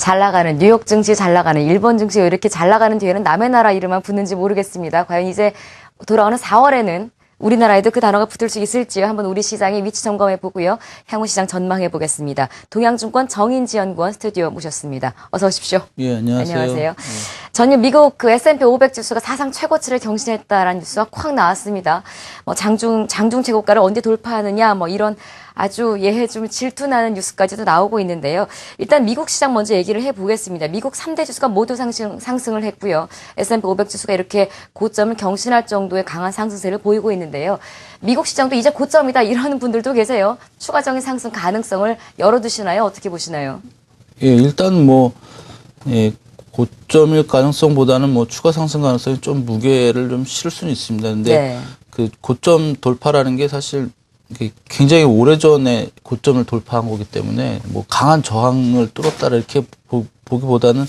잘 나가는 뉴욕 증시 잘 나가는 일본 증시 왜 이렇게 잘 나가는 뒤에는 남의 나라 이름만 붙는지 모르겠습니다. 과연 이제 돌아오는 4월에는 우리나라에도 그 단어가 붙을 수 있을지요. 한번 우리 시장의 위치 점검해 보고요. 향후 시장 전망해 보겠습니다. 동양증권 정인지 연구원 스튜디오 모셨습니다. 어서 오십시오. 예, 안녕하세요. 안녕하세요. 전일 미국 그 S&P 500 지수가 사상 최고치를 경신했다라는 뉴스가 콱 나왔습니다. 뭐 장중 최고가를 언제 돌파하느냐 뭐 이런 아주 예해 좀 질투나는 뉴스까지도 나오고 있는데요. 일단 미국 시장 먼저 얘기를 해보겠습니다. 미국 3대 지수가 모두 상승을 했고요. S&P 500 지수가 이렇게 고점을 경신할 정도의 강한 상승세를 보이고 있는데요. 미국 시장도 이제 고점이다 이러는 분들도 계세요. 추가적인 상승 가능성을 열어두시나요? 어떻게 보시나요? 예, 일단 예, 고점일 가능성보다는 추가 상승 가능성이 좀 무게를 좀 실을 수는 있습니다. 근데 네. 그 고점 돌파라는 게 사실 굉장히 오래전에 고점을 돌파한 거기 때문에 강한 저항을 뚫었다 이렇게 보기보다는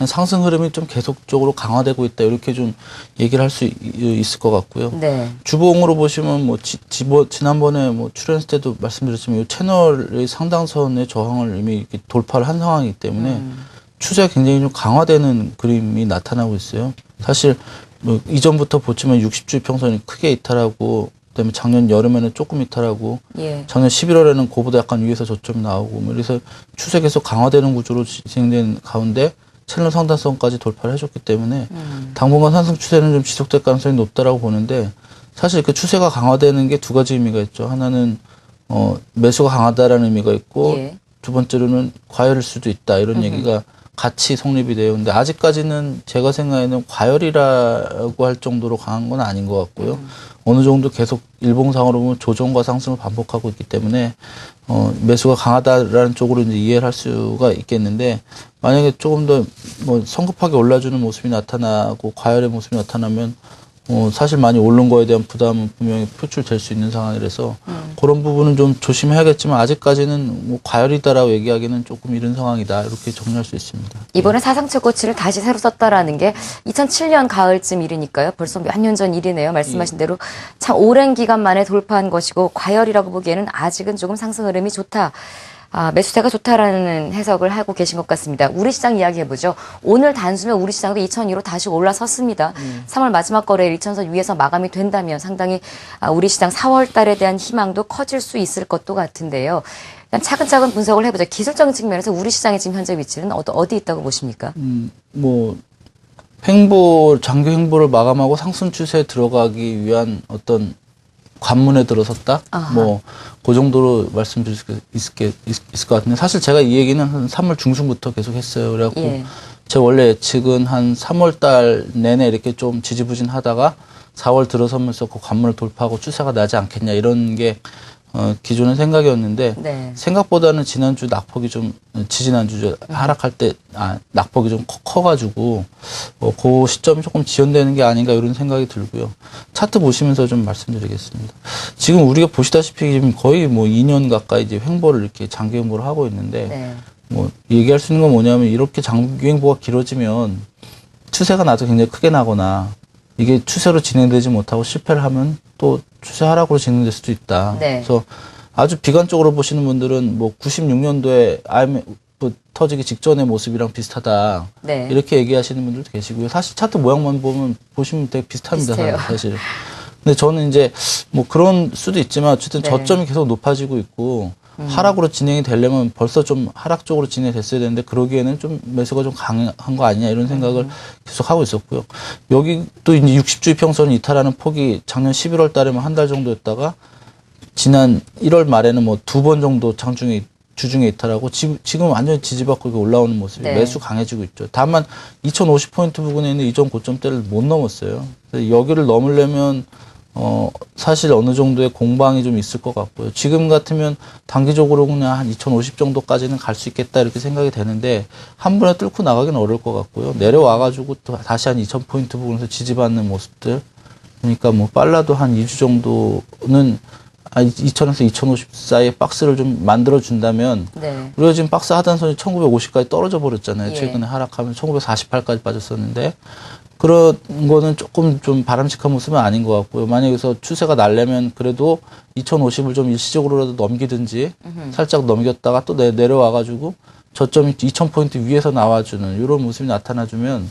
상승 흐름이 좀 계속적으로 강화되고 있다 이렇게 좀 얘기를 할 수 있을 것 같고요. 네. 주봉으로 보시면 지난번에 출연했을 때도 말씀드렸지만 이 채널의 상당선의 저항을 이미 이렇게 돌파를 한 상황이기 때문에 추세가 굉장히 좀 강화되는 그림이 나타나고 있어요. 사실 이전부터 보시면 60주 평선이 크게 이탈하고 그다음에 작년 여름에는 조금 이탈하고 예. 작년 11월에는 그보다 약간 위에서 저점이 나오고 그래서 추세 계속 강화되는 구조로 진행된 가운데 채널 상단선까지 돌파를 해줬기 때문에 당분간 상승 추세는 좀 지속될 가능성이 높다라고 보는데 사실 그 추세가 강화되는 게 두 가지 의미가 있죠. 하나는 매수가 강하다라는 의미가 있고 예. 두 번째로는 과열일 수도 있다 이런 얘기가 같이 성립이 돼요. 근데 아직까지는 제가 생각에는 과열이라고 할 정도로 강한 건 아닌 것 같고요. 어느 정도 계속 일봉상으로 보면 조정과 상승을 반복하고 있기 때문에 매수가 강하다라는 쪽으로 이제 이해를 할 수가 있겠는데 만약에 조금 더 성급하게 올라주는 모습이 나타나고 과열의 모습이 나타나면 사실 많이 오른 거에 대한 부담은 분명히 표출될 수 있는 상황이라서 그런 부분은 좀 조심해야겠지만 아직까지는 과열이다라고 얘기하기는 조금 이른 상황이다 이렇게 정리할 수 있습니다. 이번에 사상 최고치를 다시 새로 썼다라는 게 2007년 가을쯤 일이니까요. 벌써 몇 년 전 일이네요. 말씀하신 대로 참 오랜 기간 만에 돌파한 것이고 과열이라고 보기에는 아직은 조금 상승 흐름이 좋다. 매수세가 좋다라는 해석을 하고 계신 것 같습니다. 우리 시장 이야기해보죠. 오늘 단수면 우리 시장도 2002로 다시 올라섰습니다. 3월 마지막 거래일 2000선 위에서 마감이 된다면 상당히 우리 시장 4월 달에 대한 희망도 커질 수 있을 것도 같은데요. 일단 차근차근 분석을 해보죠. 기술적인 측면에서 우리 시장의 지금 현재 위치는 어디 있다고 보십니까? 장기 횡보를 마감하고 상승 추세에 들어가기 위한 어떤 관문에 들어섰다? 그 정도로 말씀드릴 수 있을 것 같은데, 사실 제가 이 얘기는 한 3월 중순부터 계속 했어요. 그래갖고, 예. 제가 원래 예측은 한 3월 달 내내 이렇게 좀 지지부진 하다가 4월 들어서면서 그 관문을 돌파하고 추세가 나지 않겠냐, 이런 게, 기존의 생각이었는데, 네. 생각보다는 지난주 낙폭이 좀, 지지난주 하락할 때, 낙폭이 좀 커가지고, 그 시점이 조금 지연되는 게 아닌가 이런 생각이 들고요. 차트 보시면서 좀 말씀드리겠습니다. 지금 우리가 보시다시피 지금 거의 2년 가까이 이제 횡보를 이렇게 장기 횡보를 하고 있는데, 네. 얘기할 수 있는 건 뭐냐면 이렇게 장기 횡보가 길어지면 추세가 나도 굉장히 크게 나거나 이게 추세로 진행되지 못하고 실패를 하면 또 추세 하락으로 진행될 수도 있다. 네. 그래서 아주 비관적으로 보시는 분들은 96년도에 IMF 터지기 직전의 모습이랑 비슷하다. 네. 이렇게 얘기하시는 분들도 계시고요. 사실 차트 모양만 보시면 되게 비슷합니다. 비슷해요. 사실. 근데 저는 이제 그런 수도 있지만 어쨌든 네. 저점이 계속 높아지고 있고 하락으로 진행이 되려면 벌써 좀 하락 쪽으로 진행이 됐어야 되는데 그러기에는 좀 매수가 좀 강한 거 아니냐 이런 생각을 계속 하고 있었고요. 여기 또 이제 60주 이평선 이탈하는 폭이 작년 11월 달에만 한 달 정도였다가 지난 1월 말에는 2번 정도 주중에 이탈하고 지금 완전히 지지받고 올라오는 모습이 네. 매수 강해지고 있죠. 다만 2050포인트 부근에 있는 이전 고점대를 못 넘었어요. 그래서 여기를 넘으려면 사실 어느 정도의 공방이 좀 있을 것 같고요. 지금 같으면 단기적으로 그냥 한 2050 정도까지는 갈 수 있겠다 이렇게 생각이 되는데 한 번에 뚫고 나가기는 어려울 것 같고요. 내려와가지고 또 다시 한 2000포인트 부근에서 지지받는 모습들. 그러니까 빨라도 한 2주 정도는 2000에서 2050 사이에 박스를 좀 만들어준다면, 네. 우리가 지금 박스 하단선이 1950까지 떨어져 버렸잖아요. 예. 최근에 하락하면 1948까지 빠졌었는데, 그런 거는 조금 좀 바람직한 모습은 아닌 것 같고요. 만약에 여기서 추세가 날려면 그래도 2050을 좀 일시적으로라도 넘기든지, 살짝 넘겼다가 또 내려와가지고, 저점이 2,000포인트 위에서 나와주는 이런 모습이 나타나주면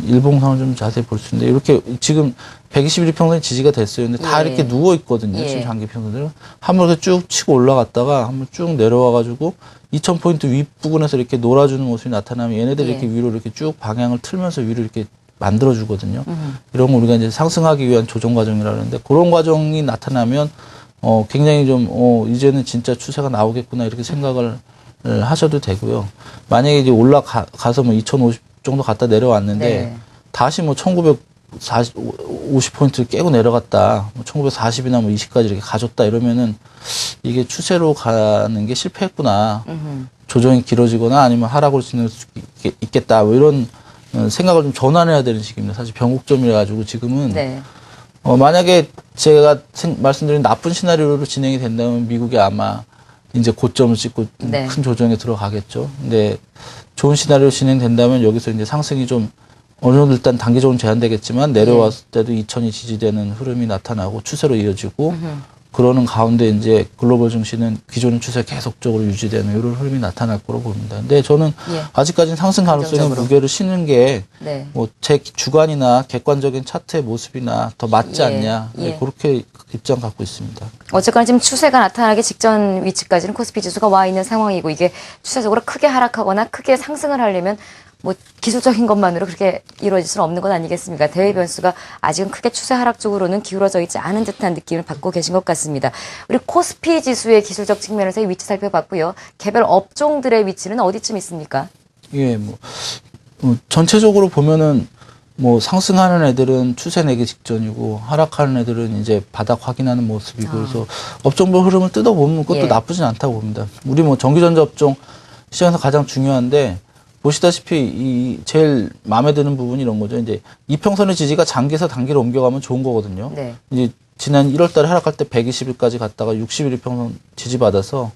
일봉상을 좀 자세히 볼 수 있는데 이렇게 지금 121평선이 지지가 됐어요. 근데 다 예. 이렇게 누워 있거든요. 예. 지금 장기평선들은 한번 이렇게 쭉 치고 올라갔다가 한번 쭉 내려와가지고 2,000포인트 윗부분에서 이렇게 놀아주는 모습이 나타나면 얘네들이 예. 이렇게 위로 이렇게 쭉 방향을 틀면서 위로 이렇게 만들어주거든요. 이런 거 우리가 이제 상승하기 위한 조정 과정이라 그러는데 그런 과정이 나타나면 굉장히 좀 이제는 진짜 추세가 나오겠구나 이렇게 생각을 하셔도 되고요. 만약에 이제 올라가서 뭐 2,050 정도 갔다 내려왔는데 네. 다시 뭐 1950포인트 깨고 내려갔다. 뭐 1940이나 뭐 20까지 이렇게 가졌다 이러면은 이게 추세로 가는 게 실패했구나. 조정이 길어지거나 아니면 하락을 진행할 수 있겠다. 뭐 이런 생각을 좀 전환해야 되는 시기입니다. 사실 변곡점이라 가지고 지금은 네. 만약에 제가 말씀드린 나쁜 시나리오로 진행이 된다면 미국이 아마 이제 고점을 찍고 네. 큰 조정에 들어가겠죠. 근데 좋은 시나리오 진행된다면 여기서 이제 상승이 좀 어느 정도 일단 단기적으로 제한되겠지만 내려왔을 때도 2,000이 지지되는 흐름이 나타나고 추세로 이어지고 그러는 가운데 이제 글로벌 증시는 기존의 추세 계속적으로 유지되는 이런 흐름이 나타날 거로 보입니다. 근데 저는 예. 아직까지는 상승 가능성에 긍정적으로. 무게를 싣는 게 네. 뭐 제 주관이나 객관적인 차트의 모습이나 더 맞지 예. 않냐 예. 그렇게 입장 갖고 있습니다. 어쨌거나 지금 추세가 나타나기 직전 위치까지는 코스피 지수가 와 있는 상황이고 이게 추세적으로 크게 하락하거나 크게 상승을 하려면 뭐 기술적인 것만으로 그렇게 이루어질 수는 없는 것 아니겠습니까? 대외 변수가 아직은 크게 추세 하락 쪽으로는 기울어져 있지 않은 듯한 느낌을 받고 계신 것 같습니다. 우리 코스피 지수의 기술적 측면에서의 위치 살펴봤고요. 개별 업종들의 위치는 어디쯤 있습니까? 예, 전체적으로 보면은 뭐 상승하는 애들은 추세 내기 직전이고 하락하는 애들은 이제 바닥 확인하는 모습이고 그래서 업종별 흐름을 뜯어보면 그것도 예. 나쁘진 않다고 봅니다. 우리 뭐 전기전자 업종 시장에서 가장 중요한데 보시다시피 이 제일 마음에 드는 부분이 이런 거죠. 이제 이평선의 지지가 장기에서 단기로 옮겨가면 좋은 거거든요. 네. 이제 지난 1월 달에 하락할 때 120일까지 갔다가 60일 이평선 지지받아서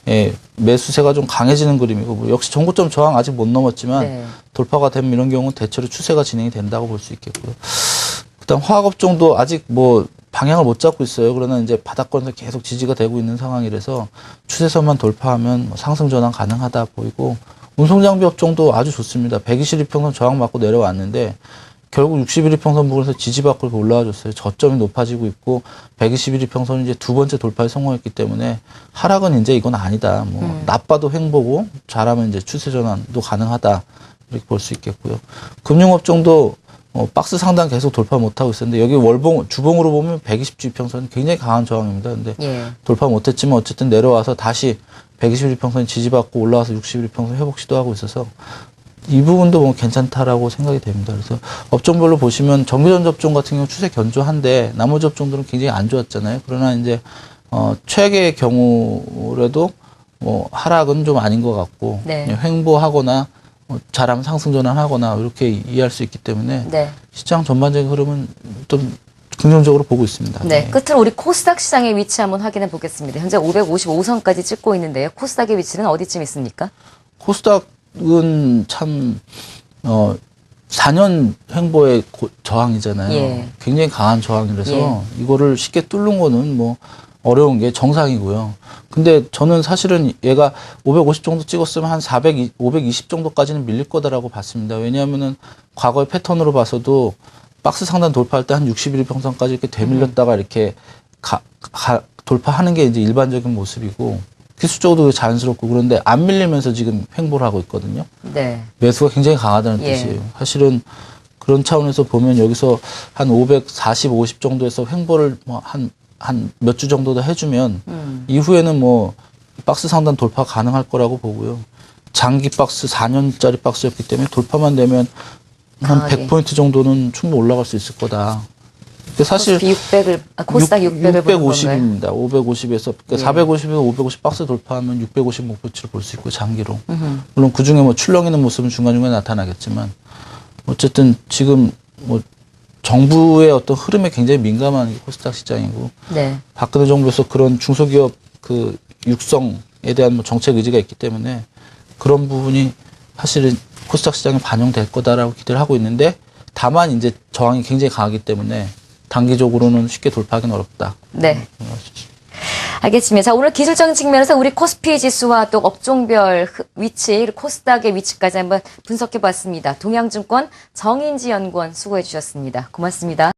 예, 매수세가 좀 강해지는 그림이고 뭐 역시 전고점 저항 아직 못 넘었지만 네. 돌파가 되면 이런 경우는 대체로 추세가 진행이 된다고 볼 수 있겠고요. 그다음 화학업종도 아직 뭐 방향을 못 잡고 있어요. 그러나 이제 바닥권에서 계속 지지가 되고 있는 상황이라서 추세선만 돌파하면 뭐 상승 전환 가능하다 보이고 운송장비 업종도 아주 좋습니다. 120일평선 저항 맞고 내려왔는데 결국 61일평선 부분에서 지지받고 올라와줬어요. 저점이 높아지고 있고 121일평선은 이제 두 번째 돌파에 성공했기 때문에 하락은 이제 이건 아니다. 뭐 나빠도 횡보고 잘하면 이제 추세 전환도 가능하다 이렇게 볼 수 있겠고요. 금융업종도 박스 상단 계속 돌파 못하고 있었는데 여기 주봉으로 보면 120주평선 굉장히 강한 저항입니다. 근데 예. 돌파 못했지만 어쨌든 내려와서 다시 121평선 지지받고 올라와서 61평선 회복 시도하고 있어서 이 부분도 뭐 괜찮다라고 생각이 됩니다. 그래서 업종별로 보시면 전기전자 업종 같은 경우 추세 견조한데 나머지 업종들은 굉장히 안 좋았잖아요. 그러나 이제 최악의 경우라도 뭐 하락은 좀 아닌 것 같고 네. 횡보하거나 잘하면 상승 전환하거나 이렇게 이해할 수 있기 때문에 네. 시장 전반적인 흐름은 좀 긍정적으로 보고 있습니다. 네. 끝으로 우리 코스닥 시장의 위치 한번 확인해 보겠습니다. 현재 555선까지 찍고 있는데요. 코스닥의 위치는 어디쯤 있습니까? 코스닥은 참 4년 횡보의 저항이잖아요. 예. 굉장히 강한 저항이라서 이거를 쉽게 뚫는 거는 뭐 어려운 게 정상이고요. 근데 저는 사실은 얘가 550 정도 찍었으면 한 520 정도까지는 밀릴 거다라고 봤습니다. 왜냐하면은 과거의 패턴으로 봐서도 박스 상단 돌파할 때 한 61일 평선까지 이렇게 되밀렸다가 이렇게 돌파하는 게 이제 일반적인 모습이고 기술적으로도 자연스럽고 그런데 안 밀리면서 지금 횡보를 하고 있거든요. 네. 매수가 굉장히 강하다는 예. 뜻이에요. 사실은 그런 차원에서 보면 여기서 한 540, 50 정도에서 횡보를 뭐 한 몇 주 정도 더 해주면 이후에는 뭐 박스 상단 돌파 가능할 거라고 보고요. 장기 박스 4년짜리 박스였기 때문에 돌파만 되면 한 강하게. 100포인트 정도는 충분히 올라갈 수 있을 거다. 근데 사실 코스닥 600을 보는 건가요? 650입니다. 550에서 그러니까 450에서 550 박스 돌파하면 650 목표치를 볼 수 있고 장기로. 물론 그 중에 뭐 출렁이는 모습은 중간중간에 나타나겠지만 어쨌든 지금 뭐 정부의 어떤 흐름에 굉장히 민감한 게 코스닥 시장이고 네. 박근혜 정부에서 그런 중소기업 그 육성에 대한 뭐 정책 의지가 있기 때문에 그런 부분이 사실은 코스닥 시장에 반영될 거다라고 기대를 하고 있는데 다만 이제 저항이 굉장히 강하기 때문에 단기적으로는 쉽게 돌파하기는 어렵다. 네. 알겠습니다. 자, 오늘 기술적인 측면에서 우리 코스피 지수와 또 업종별 위치, 코스닥의 위치까지 한번 분석해 봤습니다. 동양증권 정인지 연구원 수고해 주셨습니다. 고맙습니다.